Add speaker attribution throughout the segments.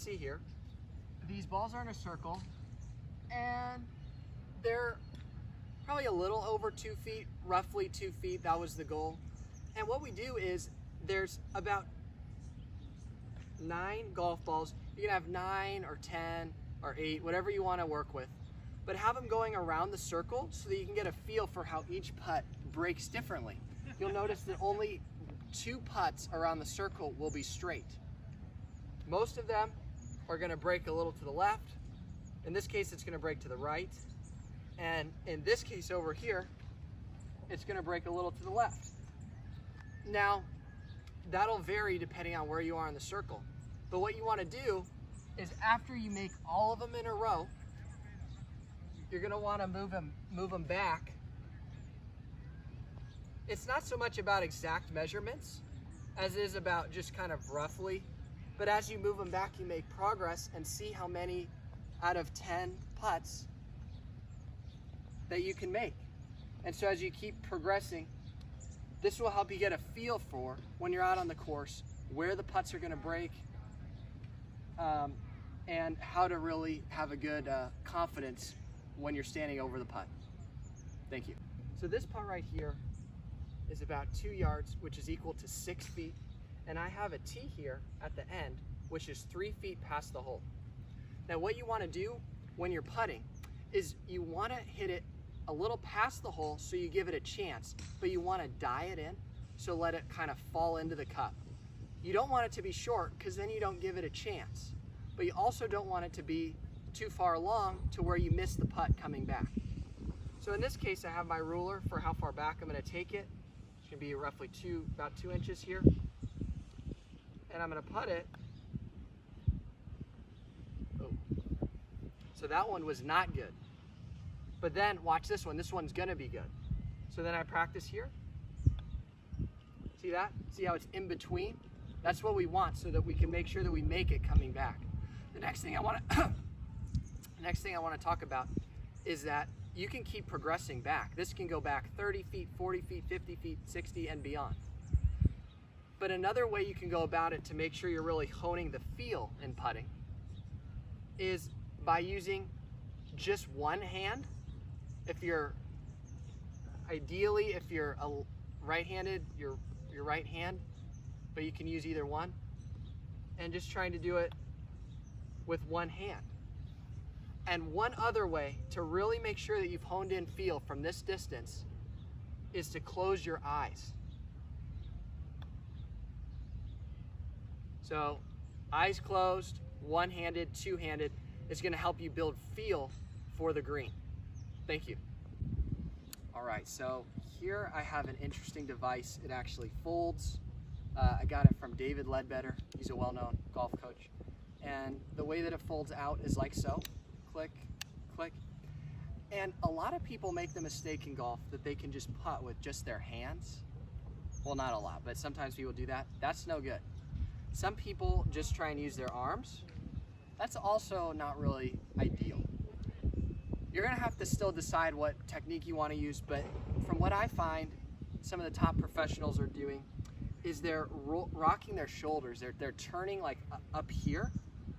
Speaker 1: See here, these balls are in a circle and they're probably a little over 2 feet, roughly 2 feet. That was the goal. And what we do is there's about 9 golf balls. You can have 9 or 10 or 8, whatever you want to work with, but have them going around the circle so that you can get a feel for how each putt breaks differently. You'll notice that only 2 putts around the circle will be straight. Most of them are going to break a little to the left. In this case, it's going to break to the right. And in this case over here, it's going to break a little to the left. Now, that'll vary depending on where you are in the circle. But what you want to do is after you make all of them in a row, you're going to want to move them back. It's not so much about exact measurements as it is about just kind of roughly. But as you move them back, you make progress and see how many out of 10 putts that you can make. And so as you keep progressing, this will help you get a feel for, when you're out on the course, where the putts are going to break, and how to really have a good confidence when you're standing over the putt. Thank you. So this putt right here is about 2 yards, which is equal to 6 feet. And I have a tee here at the end, which is 3 feet past the hole. Now what you want to do when you're putting is you want to hit it a little past the hole so you give it a chance, but you want to die it in, so let it kind of fall into the cup. You don't want it to be short because then you don't give it a chance, but you also don't want it to be too far along to where you miss the putt coming back. So in this case, I have my ruler for how far back I'm going to take it. It's going to be roughly about 2 inches here. And I'm going to putt it. Oh. So that one was not good. But then watch this one. This one's going to be good. So then I practice here. See that? See how it's in between? That's what we want so that we can make sure that we make it coming back. The next thing I want to talk about is that you can keep progressing back. This can go back 30 feet, 40 feet, 50 feet, 60 and beyond. But another way you can go about it to make sure you're really honing the feel in putting is by using just one hand. Ideally, if you're right-handed, your right hand, but you can use either one, and just trying to do it with one hand. And one other way to really make sure that you've honed in feel from this distance is to close your eyes. So eyes closed, one-handed, two-handed, is going to help you build feel for the green. Thank you. All right, so here I have an interesting device. It actually folds. I got it from David Ledbetter. He's a well-known golf coach. And the way that it folds out is like so. Click, click. And a lot of people make the mistake in golf that they can just putt with just their hands. Well, not a lot, but sometimes people do that. That's no good. Some people just try and use their arms. That's also not really ideal. You're gonna have to still decide what technique you wanna use, but from what I find some of the top professionals are doing is they're rocking their shoulders. They're turning like up here,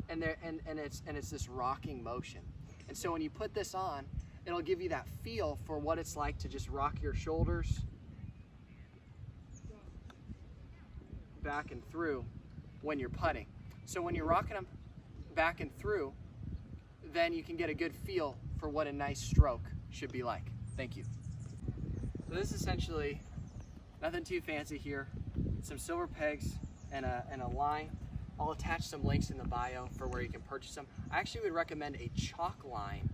Speaker 1: and it's this rocking motion. And so when you put this on, it'll give you that feel for what it's like to just rock your shoulders back and through when you're putting. So when you're rocking them back and through, then you can get a good feel for what a nice stroke should be like. Thank you. So this is essentially nothing too fancy here. Some silver pegs and a line. I'll attach some links in the bio for where you can purchase them. I actually would recommend a chalk line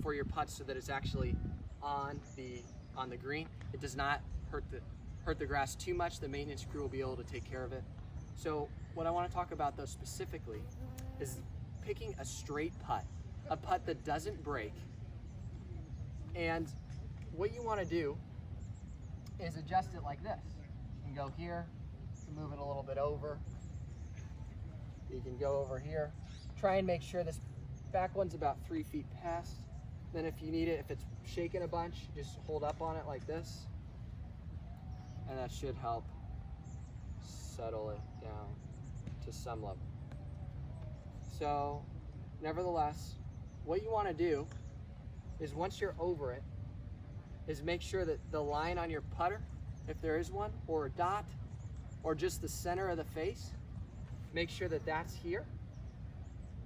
Speaker 1: for your putts so that it's actually on the green. It does not hurt the grass too much. The maintenance crew will be able to take care of it. So what I want to talk about though specifically is picking a straight putt, a putt that doesn't break. And what you want to do is adjust it like this. You can go here, you can move it a little bit over. You can go over here. Try and make sure this back one's about 3 feet past. Then if you need it, if it's shaking a bunch, just hold up on it like this. And that should help settle it down to some level. So, nevertheless, what you want to do is once you're over it, is make sure that the line on your putter, if there is one, or a dot, or just the center of the face, make sure that that's here.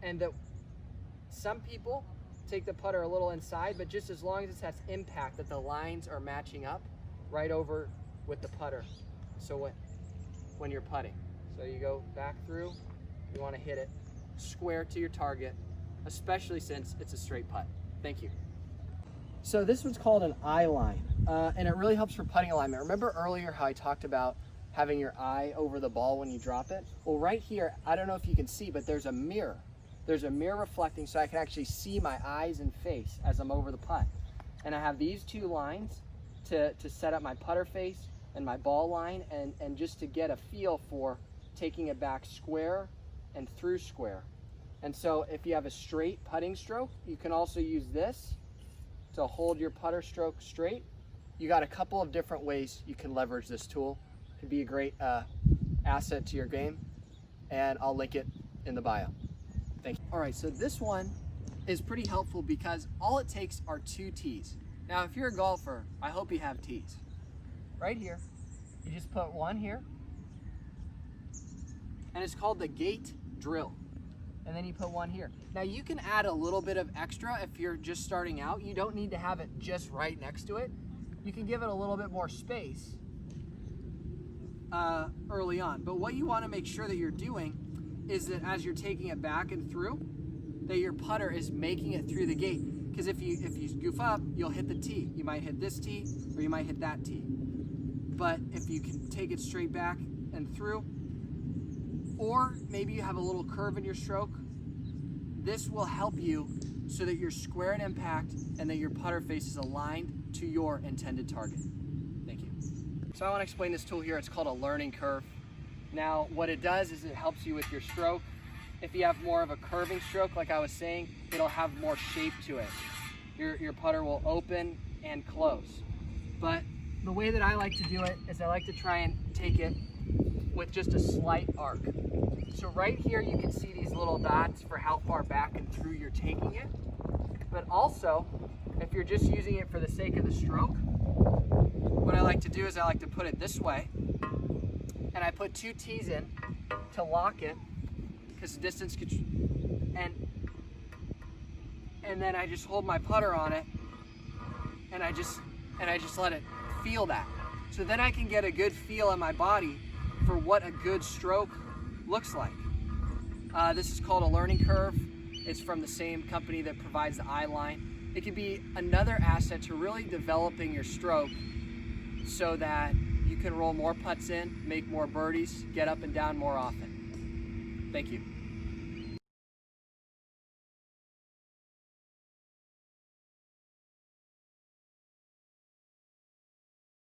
Speaker 1: And that some people take the putter a little inside, but just as long as it has impact, that the lines are matching up right over with the putter. So when you're putting. So you go back through, you want to hit it square to your target, especially since it's a straight putt. Thank you. So this one's called an eyeline, and it really helps for putting alignment. Remember earlier how I talked about having your eye over the ball when you drop it? Well, right here, I don't know if you can see, but there's a mirror. There's a mirror reflecting, so I can actually see my eyes and face as I'm over the putt. And I have these two lines to set up my putter face and my ball line, and just to get a feel for taking it back square and through square. And so if you have a straight putting stroke, you can also use this to hold your putter stroke straight. You got a couple of different ways you can leverage this tool. It could be a great asset to your game, and I'll link it in the bio. Thank you. All right, so this one is pretty helpful because all it takes are 2 tees. Now, if you're a golfer, I hope you have tees. Right here, you just put one here, and it's called the gate drill. And then you put one here. Now you can add a little bit of extra if you're just starting out. You don't need to have it just right next to it. You can give it a little bit more space early on. But what you want to make sure that you're doing is that as you're taking it back and through, that your putter is making it through the gate. Because if you goof up, you'll hit the tee. You might hit this tee, or you might hit that tee. But if you can take it straight back and through, or maybe you have a little curve in your stroke, this will help you so that you're square at impact and that your putter face is aligned to your intended target. Thank you. So I want to explain this tool here. It's called a learning curve. Now, what it does is it helps you with your stroke. If you have more of a curving stroke, like I was saying, it'll have more shape to it. Your putter will open and close. But the way that I like to do it is I like to try and take it with just a slight arc. So right here you can see these little dots for how far back and through you're taking it. But also, if you're just using it for the sake of the stroke, what I like to do is I like to put it this way, and I put 2 tees in to lock it, because the distance could, and then I just hold my putter on it, and I just let it feel that. So then I can get a good feel in my body for what a good stroke looks like. This is called a learning curve. It's from the same company that provides the Eyeline. It can be another asset to really developing your stroke so that you can roll more putts in, make more birdies, get up and down more often. Thank you.